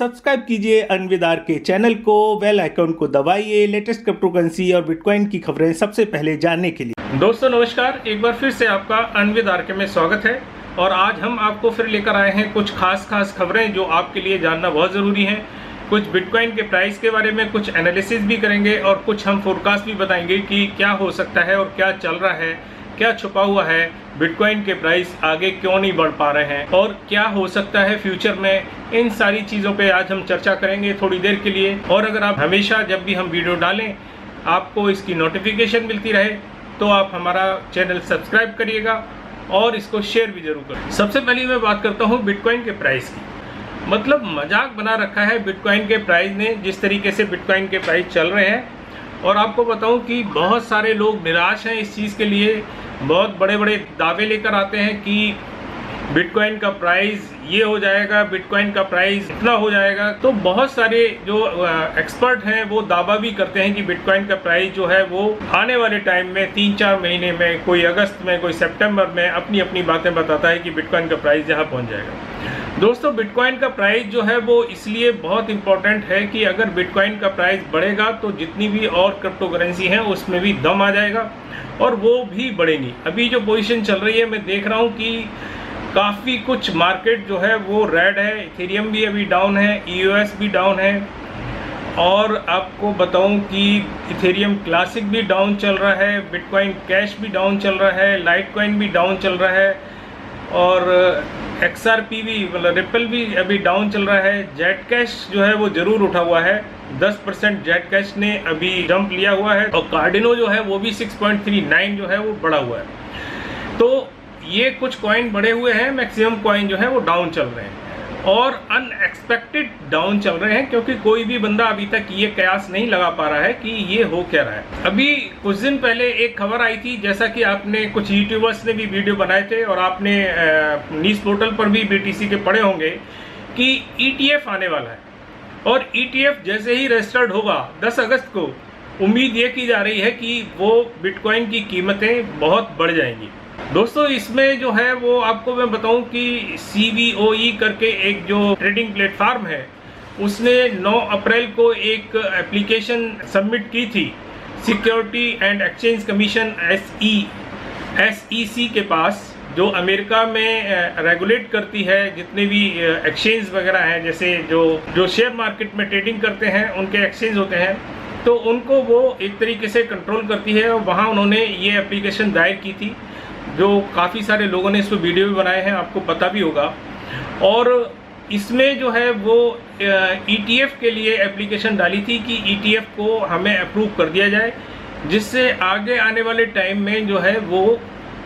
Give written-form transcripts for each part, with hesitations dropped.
Subscribe कीजिए अनविदार के channel को, बेल आइकन को दबाइए लेटेस्ट क्रिप्टोकरेंसी और बिटकॉइन की खबरें सबसे पहले जानने के लिए। दोस्तों नमस्कार, एक बार फिर से आपका अनविदार के में स्वागत है। और आज हम आपको फिर लेकर आए हैं कुछ खास खबरें जो आपके लिए जानना बहुत ज़रूरी है। कुछ बिटकॉइन के प्राइस के बारे में कुछ एनालिसिस भी करेंगे और कुछ हम फोरकास्ट भी बताएंगे कि क्या हो सकता है और क्या चल रहा है, क्या छुपा हुआ है, बिटकॉइन के प्राइस आगे क्यों नहीं बढ़ पा रहे हैं और क्या हो सकता है फ्यूचर में। इन सारी चीज़ों पे आज हम चर्चा करेंगे थोड़ी देर के लिए। और अगर आप हमेशा जब भी हम वीडियो डालें आपको इसकी नोटिफिकेशन मिलती रहे तो आप हमारा चैनल सब्सक्राइब करिएगा और इसको शेयर भी जरूर करें। सबसे पहले मैं बात करता हूँ बिटकॉइन के प्राइस की। मतलब मजाक बना रखा है बिटकॉइन के प्राइस ने, जिस तरीके से बिटकॉइन के प्राइस चल रहे हैं। और आपको बताऊं कि बहुत सारे लोग निराश हैं इस चीज़ के लिए, बहुत बड़े बड़े दावे लेकर आते हैं कि बिटकॉइन का प्राइस ये हो जाएगा, बिटकॉइन का प्राइस इतना हो जाएगा। तो बहुत सारे जो एक्सपर्ट हैं वो दावा भी करते हैं कि बिटकॉइन का प्राइस जो है वो आने वाले टाइम में 3-4 महीने में, कोई अगस्त में, कोई सितंबर में अपनी अपनी बातें बताता है कि बिटकॉइन का प्राइस यहाँ पहुँच जाएगा। दोस्तों बिटकॉइन का प्राइस जो है वो इसलिए बहुत इंपॉर्टेंट है कि अगर बिटकॉइन का प्राइस बढ़ेगा तो जितनी भी और क्रिप्टो करेंसी हैं उसमें भी दम आ जाएगा और वो भी बढ़ेंगी। अभी जो पोजीशन चल रही है मैं देख रहा हूँ कि काफ़ी कुछ मार्केट जो है वो रेड है। इथेरियम भी अभी डाउन है, EOS भी डाउन है। और आपको बताऊं कि इथेरियम क्लासिक भी डाउन चल रहा है, बिटकॉइन कैश भी डाउन चल रहा है, लाइटकॉइन भी डाउन चल रहा है और XRP भी मतलब रिपल भी अभी डाउन चल रहा है। जेट कैश जो है वो ज़रूर उठा हुआ है, 10% जेट कैश ने अभी जंप लिया हुआ है और कार्डिनो जो है वो भी 6.39 जो है वो बढ़ा हुआ है। तो ये कुछ कॉइन बढ़े हुए हैं, मैक्सिमम कॉइन जो है वो डाउन चल रहे हैं और अनएक्सपेक्टेड डाउन चल रहे हैं क्योंकि कोई भी बंदा अभी तक ये कयास नहीं लगा पा रहा है कि ये हो क्या रहा है। अभी कुछ दिन पहले एक खबर आई थी, जैसा कि आपने कुछ यूट्यूबर्स ने भी वीडियो बनाए थे और आपने न्यूज़ पोर्टल पर भी BTC के पढ़े होंगे कि ETF आने वाला है। और ETF जैसे ही रजिस्टर्ड होगा 10 अगस्त को, उम्मीद ये की जा रही है कि वो बिटकॉइन की कीमतें बहुत बढ़ जाएंगी। दोस्तों इसमें जो है वो आपको मैं बताऊं कि CBOE करके एक जो ट्रेडिंग प्लेटफार्म है उसने 9 अप्रैल को एक एप्लीकेशन सबमिट की थी security and exchange commission SEC के पास, जो अमेरिका में रेगुलेट करती है जितने भी एक्सचेंज वगैरह हैं, जैसे जो शेयर मार्केट में ट्रेडिंग करते हैं उनके एक्सचेंज होते हैं, तो उनको वो एक तरीके से कंट्रोल करती है। और वहाँ उन्होंने ये एप्लीकेशन दायर की थी, जो काफ़ी सारे लोगों ने इस पर वीडियो भी बनाए हैं, आपको पता भी होगा। और इसमें जो है वो ETF के लिए एप्लीकेशन डाली थी कि ETF को हमें अप्रूव कर दिया जाए, जिससे आगे आने वाले टाइम में जो है वो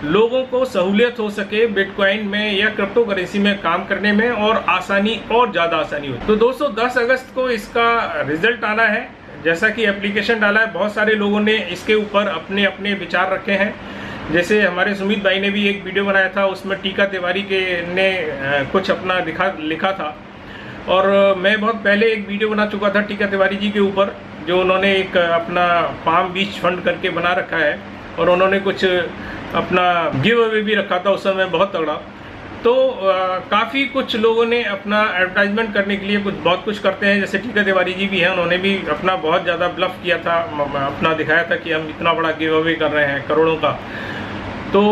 लोगों को सहूलियत हो सके बिटकॉइन में या क्रिप्टो करेंसी में काम करने में और आसानी और ज़्यादा आसानी हो। तो दोस्तों 10 अगस्त को इसका रिजल्ट आना है। जैसा कि एप्लीकेशन डाला है, बहुत सारे लोगों ने इसके ऊपर अपने अपने विचार रखे हैं। जैसे हमारे सुमित भाई ने भी एक वीडियो बनाया था, उसमें टीका तिवारी ने कुछ अपना लिखा था। और मैं बहुत पहले एक वीडियो बना चुका था टीका तिवारी जी के ऊपर, जो उन्होंने एक अपना पाम बीच फंड करके बना रखा है और उन्होंने कुछ अपना गिव अवे भी रखा था उस समय बहुत तगड़ा। तो काफ़ी कुछ लोगों ने अपना एडवर्टाइजमेंट करने के लिए बहुत कुछ करते हैं, जैसे टीका तिवारी जी भी हैं, उन्होंने भी अपना बहुत ज़्यादा ब्लफ किया था, अपना दिखाया था कि हम इतना बड़ा गिव अवे कर रहे हैं करोड़ों का। तो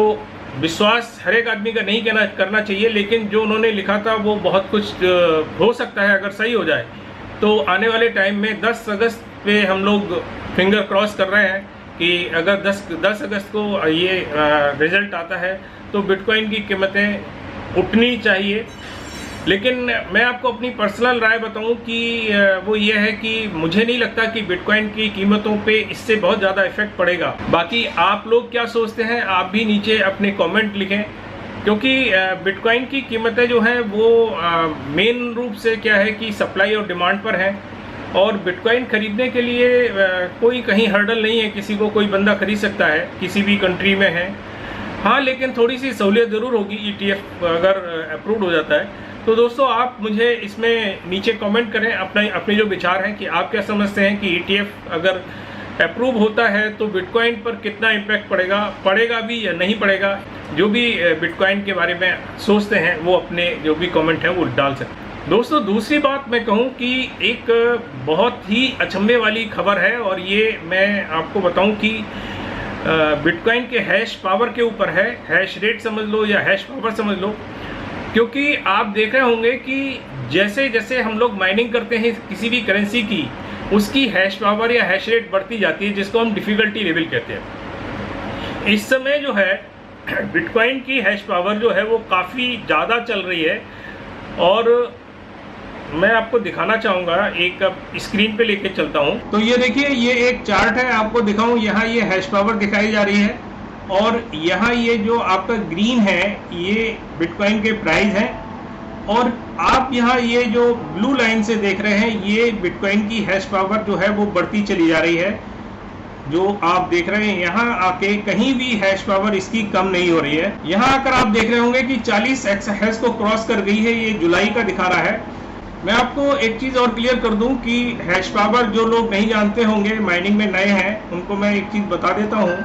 विश्वास हर एक आदमी का नहीं करना चाहिए, लेकिन जो उन्होंने लिखा था वो बहुत कुछ हो सकता है अगर सही हो जाए। तो आने वाले टाइम में 10 अगस्त पे हम लोग फिंगर क्रॉस कर रहे हैं कि अगर 10 अगस्त को ये रिजल्ट आता है तो बिटकॉइन की कीमतें उठनी चाहिए। लेकिन मैं आपको अपनी पर्सनल राय बताऊं कि वो ये है कि मुझे नहीं लगता कि बिटकॉइन की कीमतों पे इससे बहुत ज़्यादा इफेक्ट पड़ेगा। बाकी आप लोग क्या सोचते हैं आप भी नीचे अपने कमेंट लिखें, क्योंकि बिटकॉइन की कीमतें जो हैं वो मेन रूप से क्या है कि सप्लाई और डिमांड पर है। और बिटकॉइन खरीदने के लिए कोई कहीं हर्डल नहीं है, किसी को कोई बंदा खरीद सकता है, किसी भी कंट्री में है। हाँ, लेकिन थोड़ी सी सहूलियत ज़रूर होगी ETF अगर अप्रूव्ड हो जाता है। तो दोस्तों आप मुझे इसमें नीचे कमेंट करें अपने जो विचार हैं कि आप क्या समझते हैं कि ETF अगर अप्रूव होता है तो बिटकॉइन पर कितना इम्पैक्ट पड़ेगा भी या नहीं पड़ेगा। जो भी बिटकॉइन के बारे में सोचते हैं वो अपने जो भी कमेंट हैं वो डाल सकते हैं। दोस्तों दूसरी बात मैं कहूं कि एक बहुत ही अचंभे वाली खबर है, और ये मैं आपको बताऊं कि बिटकॉइन के हैश पावर के ऊपर है। हैश रेट समझ लो या हैश पावर समझ लो, क्योंकि आप देख रहे होंगे कि जैसे जैसे हम लोग माइनिंग करते हैं किसी भी करेंसी की, उसकी हैश पावर या हैश रेट बढ़ती जाती है, जिसको हम डिफ़िकल्टी लेवल कहते हैं। इस समय जो है बिटकॉइन की हैश पावर जो है वो काफ़ी ज़्यादा चल रही है, और मैं आपको दिखाना चाहूँगा, एक स्क्रीन पे लेके चलता हूँ। तो ये देखिए, ये एक चार्ट है, आपको दिखाऊँ। यहाँ ये हैश पावर दिखाई जा रही है, और यहाँ ये जो आपका ग्रीन है ये बिटकॉइन के प्राइस है, और आप यहाँ ये जो ब्लू लाइन से देख रहे हैं ये बिटकॉइन की हैश पावर जो है वो बढ़ती चली जा रही है। जो आप देख रहे हैं यहाँ आके कहीं भी हैश पावर इसकी कम नहीं हो रही है। यहाँ आकर आप देख रहे होंगे कि 40 एक्सहैश को क्रॉस कर गई है, ये जुलाई का दिखा रहा है। मैं आपको एक चीज़ और क्लियर कर दूं कि हैश पावर जो लोग नहीं जानते होंगे, माइनिंग में नए हैं, उनको मैं एक चीज़ बता देता हूं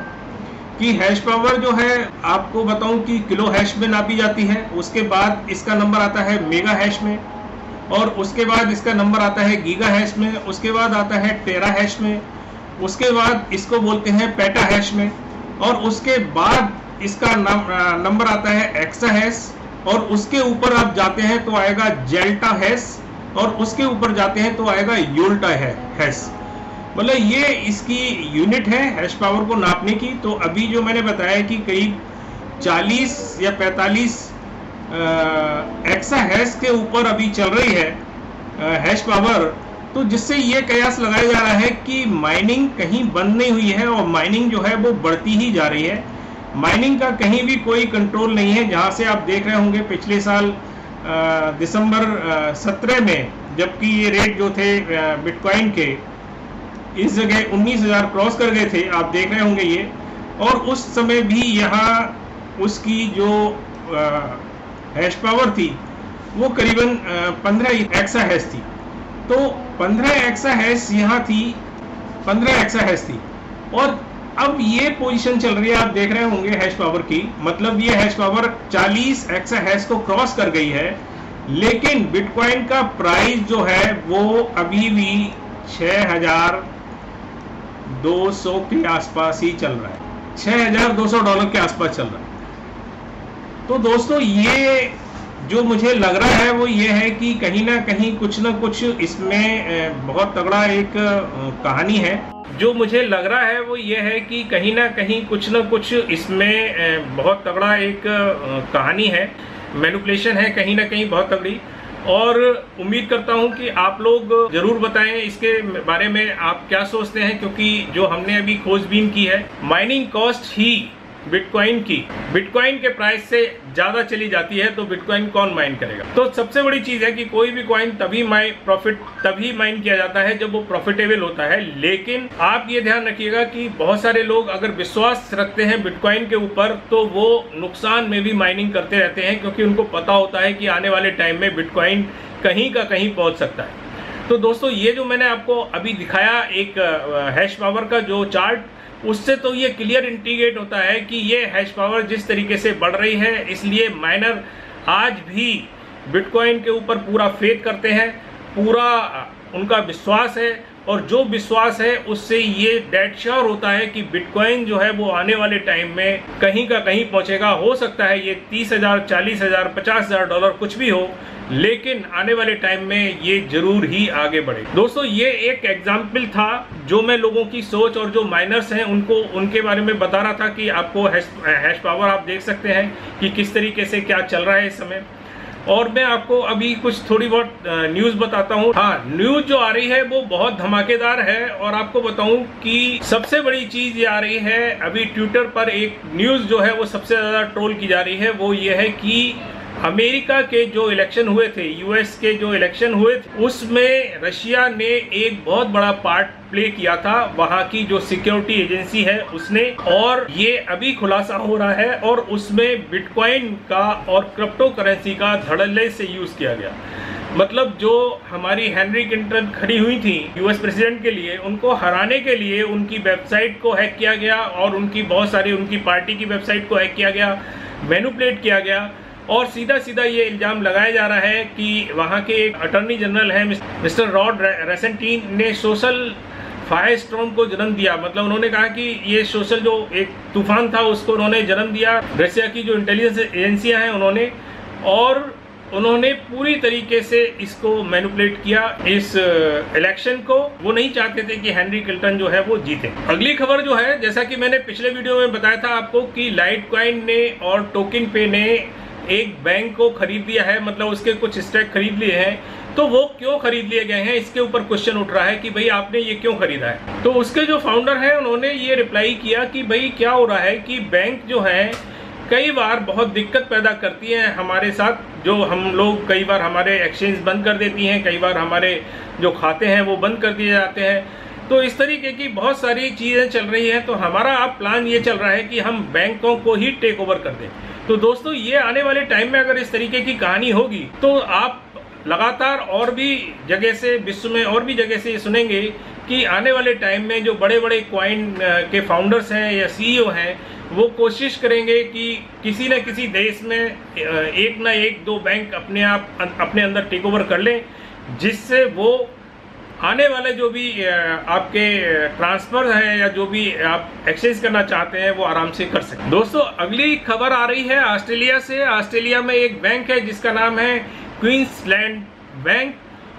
कि हैश पावर जो है आपको बताऊं कि किलो हैश में नापी जाती है। उसके बाद इसका नंबर आता है मेगा हैश में, और उसके बाद इसका नंबर आता है गीगा हैश में, उसके बाद आता है टेरा हैश में, उसके बाद इसको बोलते हैं पेटा हैश में, और उसके बाद इसका नंबर आता है एक्सा हैश, और उसके ऊपर आप जाते हैं तो आएगा जेल्टा हैश, और उसके ऊपर जाते हैं तो आएगा यूल्टा हैश। मतलब ये इसकी यूनिट है हैश पावर को नापने की। तो अभी जो मैंने बताया कि करीब 40 या 45 एक्सा हैश के ऊपर अभी चल रही है हैश पावर, तो जिससे ये कयास लगाया जा रहा है कि माइनिंग कहीं बंद नहीं हुई है, और माइनिंग जो है वो बढ़ती ही जा रही है। माइनिंग का कहीं भी कोई कंट्रोल नहीं है। जहाँ से आप देख रहे होंगे पिछले साल दिसंबर 17 में, जबकि ये रेट जो थे बिटकॉइन के इस जगह 19,000 क्रॉस कर गए थे, आप देख रहे होंगे ये, और उस समय भी यहाँ उसकी जो हैश पावर थी वो करीबन 15 एक्सा हैश थी। तो 15 एक्सा हैश यहाँ थी, 15 एक्सा हैश थी, और अब ये पोजीशन चल रही है, आप देख रहे होंगे हैश पावर की। मतलब ये हैश पावर 40 एक्सा हैश को क्रॉस कर गई है, लेकिन बिटकॉइन का प्राइस जो है वो अभी भी 6,200 के आसपास ही चल रहा है, $6,200 के आसपास चल रहा है। तो दोस्तों ये जो मुझे लग रहा है वो ये है कि कहीं ना कहीं कुछ ना कुछ इसमें बहुत तगड़ा एक कहानी है। जो मुझे लग रहा है वो ये है कि कहीं ना कहीं कुछ ना कुछ इसमें बहुत तगड़ा एक कहानी है, मैनिपुलेशन है कहीं ना कहीं बहुत तगड़ी। और उम्मीद करता हूं कि आप लोग जरूर बताएं इसके बारे में आप क्या सोचते हैं, क्योंकि जो हमने अभी खोजबीन की है, माइनिंग कॉस्ट ही बिटकॉइन के प्राइस से ज्यादा चली जाती है, तो बिटकॉइन कौन माइन करेगा। तो सबसे बड़ी चीज है कि कोई भी कॉइन तभी माइन किया जाता है जब वो प्रॉफिटेबल होता है। लेकिन आप ये ध्यान रखिएगा कि बहुत सारे लोग अगर विश्वास रखते हैं बिटकॉइन के ऊपर, तो वो नुकसान में भी माइनिंग करते रहते हैं, क्योंकि उनको पता होता है कि आने वाले टाइम में बिटकॉइन कहीं का कहीं पहुंच सकता है। तो दोस्तों ये जो मैंने आपको अभी दिखाया एक हैश पावर का जो चार्ट, उससे तो ये क्लियर इंडिकेट होता है कि ये हैश पावर जिस तरीके से बढ़ रही है, इसलिए माइनर आज भी बिटकॉइन के ऊपर पूरा फेथ करते हैं, पूरा उनका विश्वास है, और जो विश्वास है उससे ये डेड श्योर होता है कि बिटकॉइन जो है वो आने वाले टाइम में कहीं का कहीं पहुंचेगा। हो सकता है ये 30,000, 40,000, $50,000 कुछ भी हो, लेकिन आने वाले टाइम में ये जरूर ही आगे बढ़े। दोस्तों ये एक एग्जाम्पल था जो मैं लोगों की सोच और जो माइनर्स हैं उनके बारे में बता रहा था कि आपको हैश पावर आप देख सकते हैं कि किस तरीके से क्या चल रहा है इस समय। और मैं आपको अभी कुछ थोड़ी बहुत न्यूज़ बताता हूँ। हाँ, न्यूज़ जो आ रही है वो बहुत धमाकेदार है, और आपको बताऊं कि सबसे बड़ी चीज़ ये आ रही है, अभी ट्विटर पर एक न्यूज़ जो है वो सबसे ज़्यादा ट्रोल की जा रही है, वो ये है कि अमेरिका के जो इलेक्शन हुए थे, यूएस के जो इलेक्शन हुए थे, उसमें रशिया ने एक बहुत बड़ा पार्ट प्ले किया था, वहां की जो सिक्योरिटी एजेंसी है उसने, और ये अभी खुलासा हो रहा है, और उसमें बिटकॉइन का और क्रिप्टो करेंसी का धड़ल्ले से यूज किया गया। मतलब जो हमारी हेनरी क्लिंटन खड़ी हुई थी यूएस प्रेसिडेंट के लिए, उनको हराने के लिए उनकी वेबसाइट को हैक किया गया, और उनकी बहुत सारी उनकी पार्टी की वेबसाइट को हैक किया गया, मैनिपुलेट किया गया, और सीधा सीधा ये इल्ज़ाम लगाया जा रहा है कि वहाँ के एक अटॉर्नी जनरल हैं मिस्टर रॉड रेसेंटीन ने सोशल फायर स्टॉर्म को जन्म दिया। मतलब उन्होंने कहा कि ये सोशल जो एक तूफान था उसको उन्होंने जन्म दिया, रशिया की जो इंटेलिजेंस एजेंसियां हैं उन्होंने, और उन्होंने पूरी तरीके से इसको मैनिपुलेट किया इस इलेक्शन को। वो नहीं चाहते थे कि हेनरी क्लिंटन जो है वो जीते। अगली खबर जो है, जैसा कि मैंने पिछले वीडियो में बताया था आपको कि लाइटकॉइन ने और टोकन पे ने एक बैंक को खरीद लिया है, मतलब उसके कुछ स्टॉक खरीद लिए हैं। तो वो क्यों खरीद लिए गए हैं, इसके ऊपर क्वेश्चन उठ रहा है कि भाई आपने ये क्यों खरीदा है। तो उसके जो फाउंडर हैं उन्होंने ये रिप्लाई किया कि भाई क्या हो रहा है कि बैंक जो है कई बार बहुत दिक्कत पैदा करती है हमारे साथ, जो हम लोग कई बार हमारे एक्सचेंज बंद कर देती हैं, कई बार हमारे जो खाते हैं वो बंद कर दिए जाते हैं। तो इस तरीके की बहुत सारी चीज़ें चल रही हैं। तो हमारा अब प्लान ये चल रहा है कि हम बैंकों को ही टेक ओवर कर दें। तो दोस्तों ये आने वाले टाइम में अगर इस तरीके की कहानी होगी तो आप लगातार और भी जगह से, विश्व में और भी जगह से ये सुनेंगे कि आने वाले टाइम में जो बड़े बड़े कॉइन के फाउंडर्स हैं या सीईओ हैं वो कोशिश करेंगे कि किसी न किसी देश में एक ना एक दो बैंक अपने अंदर टेक ओवर कर लें, जिससे वो आने वाले जो भी आपके ट्रांसफर है या जो भी आप एक्सचेंज करना चाहते हैं वो आराम से कर सकते हैं। दोस्तों अगली खबर आ रही है ऑस्ट्रेलिया से। ऑस्ट्रेलिया में एक बैंक है जिसका नाम है क्वींसलैंड बैंक,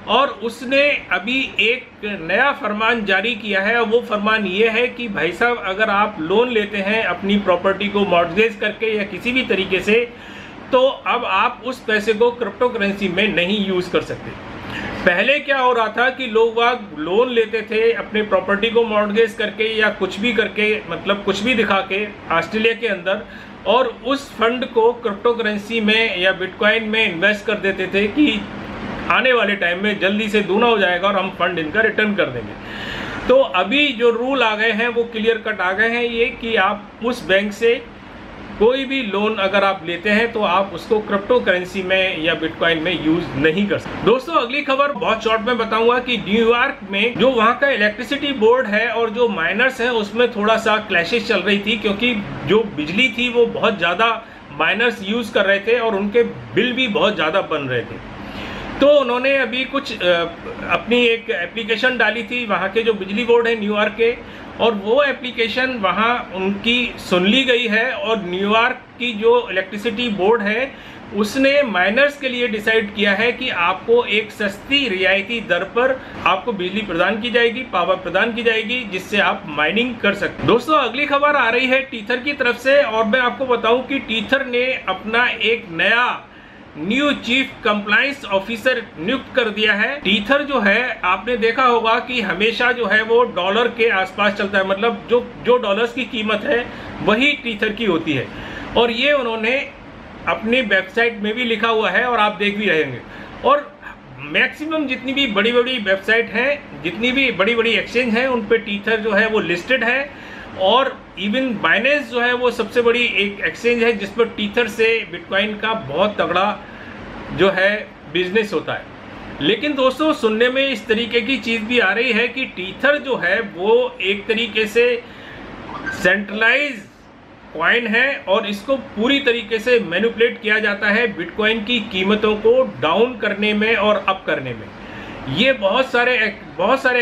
और उसने अभी एक नया फरमान जारी किया है। और वो फरमान ये है कि भाई साहब अगर आप लोन लेते हैं अपनी प्रॉपर्टी को मॉर्गेज करके या किसी भी तरीके से, तो अब आप उस पैसे को क्रिप्टो करेंसी में नहीं यूज़ कर सकते। पहले क्या हो रहा था कि लोग लोन लेते थे अपने प्रॉपर्टी को मॉर्गेज करके या कुछ भी करके, मतलब कुछ भी दिखा के ऑस्ट्रेलिया के अंदर, और उस फंड को क्रिप्टो करेंसी में या बिटकॉइन में इन्वेस्ट कर देते थे कि आने वाले टाइम में जल्दी से दूना हो जाएगा और हम फंड इनका रिटर्न कर देंगे। तो अभी जो रूल आ गए हैं वो क्लियर कट आ गए हैं ये कि आप उस बैंक से कोई भी लोन अगर आप लेते हैं तो आप उसको क्रिप्टो करेंसी में या बिटकॉइन में यूज नहीं कर सकते। दोस्तों अगली खबर बहुत शॉर्ट में बताऊंगा कि न्यूयॉर्क में जो वहां का इलेक्ट्रिसिटी बोर्ड है और जो माइनर्स हैं उसमें थोड़ा सा क्लैशेस चल रही थी, क्योंकि जो बिजली थी वो बहुत ज़्यादा माइनर्स यूज कर रहे थे और उनके बिल भी बहुत ज़्यादा बन रहे थे। तो उन्होंने अभी कुछ अपनी एक एप्लीकेशन डाली थी वहाँ के जो बिजली बोर्ड है न्यूयॉर्क के, और वो एप्लीकेशन वहाँ उनकी सुन ली गई है। और न्यूयॉर्क की जो इलेक्ट्रिसिटी बोर्ड है उसने माइनर्स के लिए डिसाइड किया है कि आपको एक सस्ती रियायती दर पर आपको बिजली प्रदान की जाएगी, पावर प्रदान की जाएगी, जिससे आप माइनिंग कर सकते हैं। दोस्तों अगली खबर आ रही है टीथर की तरफ से, और मैं आपको बताऊं कि टीथर ने अपना एक नया न्यू चीफ कंप्लायंस ऑफिसर नियुक्त कर दिया है। टीथर जो है आपने देखा होगा कि हमेशा जो है वो डॉलर के आसपास चलता है, मतलब जो डॉलर्स की कीमत है वही टीथर की होती है। और ये उन्होंने अपनी वेबसाइट में भी लिखा हुआ है और आप देख भी रहेंगे। और मैक्सिमम जितनी भी बड़ी बड़ी वेबसाइट हैं, जितनी भी बड़ी बड़ी एक्सचेंज हैं, उन पे टीथर जो है वो लिस्टेड है। और इवन बाइनेंस जो है वो सबसे बड़ी एक एक्सचेंज है जिस पर टीथर से बिटकॉइन का बहुत तगड़ा जो है बिजनेस होता है। लेकिन दोस्तों सुनने में इस तरीके की चीज़ भी आ रही है कि टीथर जो है वो एक तरीके से सेंट्रलाइज कॉइन है और इसको पूरी तरीके से मैनिपुलेट किया जाता है बिटकॉइन की कीमतों को डाउन करने में और अप करने में। ये बहुत सारे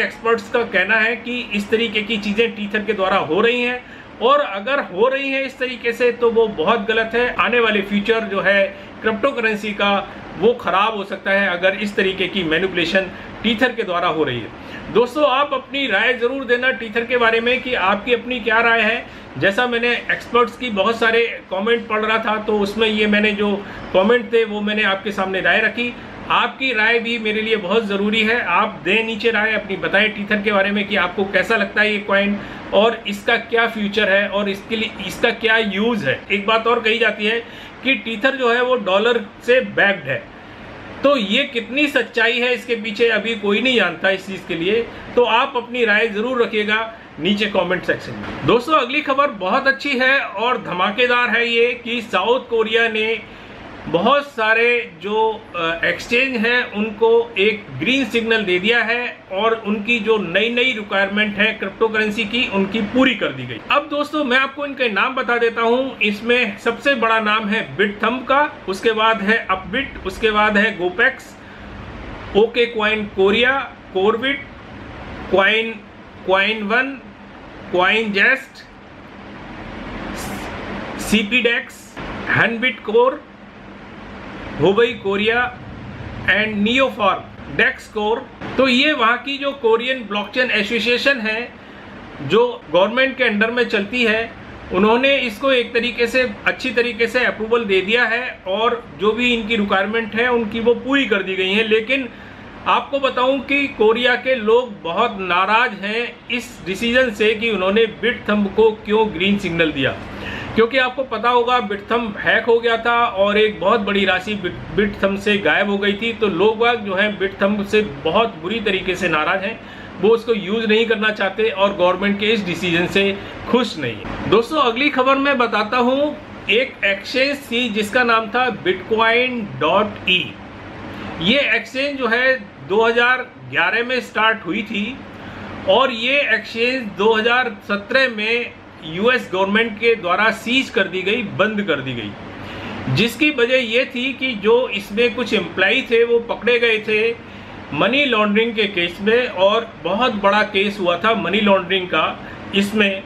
एक्सपर्ट्स का कहना है कि इस तरीके की चीज़ें टीथर के द्वारा हो रही हैं, और अगर हो रही हैं इस तरीके से तो वो बहुत गलत है। आने वाले फ्यूचर जो है क्रिप्टो करेंसी का वो खराब हो सकता है अगर इस तरीके की मैनिपुलेशन टीथर के द्वारा हो रही है। दोस्तों आप अपनी राय ज़रूर देना टीथर के बारे में कि आपकी अपनी क्या राय है। जैसा मैंने एक्सपर्ट्स की बहुत सारे कमेंट पढ़ रहा था तो उसमें ये मैंने जो कमेंट थे वो मैंने आपके सामने राय रखी। आपकी राय भी मेरे लिए बहुत ज़रूरी है। आप दें नीचे राय अपनी, बताएं टीथर के बारे में कि आपको कैसा लगता है ये कॉइन और इसका क्या फ्यूचर है और इसके लिए इसका क्या यूज़ है। एक बात और कही जाती है कि टीथर जो है वो डॉलर से बैक्ड है, तो ये कितनी सच्चाई है इसके पीछे अभी कोई नहीं जानता इस चीज़ के लिए। तो आप अपनी राय ज़रूर रखिएगा नीचे कमेंट सेक्शन में। दोस्तों अगली खबर बहुत अच्छी है और धमाकेदार है ये कि साउथ कोरिया ने बहुत सारे जो एक्सचेंज हैं उनको एक ग्रीन सिग्नल दे दिया है और उनकी जो नई नई रिक्वायरमेंट है क्रिप्टो करेंसी की उनकी पूरी कर दी गई। अब दोस्तों मैं आपको इनके नाम बता देता हूं। इसमें सबसे बड़ा नाम है बिटथम्ब का, उसके बाद है अपबिट, उसके बाद है Gopax, OKCoin Korea, Korbit, Coinone, Coinzest, CPDAX, Hanbitco, Huobi Korea and नियोफॉर्म डेक्स कोर। तो ये वहाँ की जो कोरियन ब्लॉकचेन एसोसिएशन है जो गवर्नमेंट के अंडर में चलती है, उन्होंने इसको एक तरीके से अच्छी तरीके से अप्रूवल दे दिया है और जो भी इनकी रिक्वायरमेंट है उनकी वो पूरी कर दी गई है। लेकिन आपको बताऊं कि कोरिया के लोग बहुत नाराज हैं इस डिसीजन से कि उन्होंने बिटथम्ब को क्यों ग्रीन सिग्नल दिया, क्योंकि आपको पता होगा बिटथम्ब हैक हो गया था और एक बहुत बड़ी राशि बिटथम्ब से गायब हो गई थी। तो लोग जो हैं बिटथम्ब से बहुत बुरी तरीके से नाराज हैं, वो उसको यूज नहीं करना चाहते और गवर्नमेंट के इस डिसीजन से खुश नहीं है। दोस्तों अगली खबर मैं बताता हूं, एक एक्सचेंज थी जिसका नाम था bitcoin.e। ये एक्सचेंज जो है 2011 में स्टार्ट हुई थी और ये एक्सचेंज 2017 में यूएस गवर्नमेंट के द्वारा सीज कर दी गई, बंद कर दी गई, जिसकी वजह ये थी कि जो इसमें कुछ एम्प्लॉई थे वो पकड़े गए थे मनी लॉन्ड्रिंग के केस में और बहुत बड़ा केस हुआ था मनी लॉन्ड्रिंग का इसमें,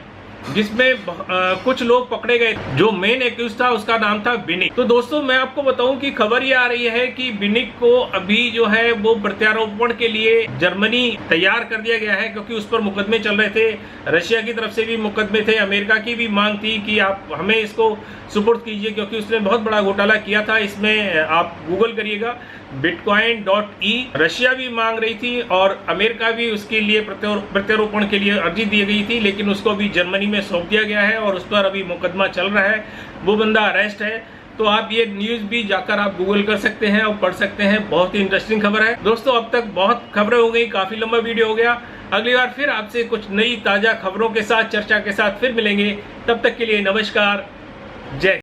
जिसमें कुछ लोग पकड़े गए। जो मेन एक्यूज था उसका नाम था बिनिक। तो दोस्तों मैं आपको बताऊं कि खबर ये आ रही है कि बिनिक को अभी जो है वो प्रत्यारोपण के लिए जर्मनी तैयार कर दिया गया है, क्योंकि उस पर मुकदमे चल रहे थे। रशिया की तरफ से भी मुकदमे थे, अमेरिका की भी मांग थी कि आप हमें इसको सुपुर्द कीजिए, क्योंकि उसने बहुत बड़ा घोटाला किया था। इसमें आप गूगल करिएगा bitcoin.e। रशिया भी मांग रही थी और अमेरिका भी उसके लिए प्रत्यारोपण के लिए अर्जी दी गई थी, लेकिन उसको अभी जर्मनी में सौंप दिया गया है और उस पर अभी मुकदमा चल रहा है, वो बंदा अरेस्ट है। तो आप ये न्यूज भी जाकर आप गूगल कर सकते हैं और पढ़ सकते हैं, बहुत ही इंटरेस्टिंग खबर है। दोस्तों अब तक बहुत खबरें हो गई, काफी लंबा वीडियो हो गया। अगली बार फिर आपसे कुछ नई ताजा खबरों के साथ, चर्चा के साथ फिर मिलेंगे। तब तक के लिए नमस्कार, जय।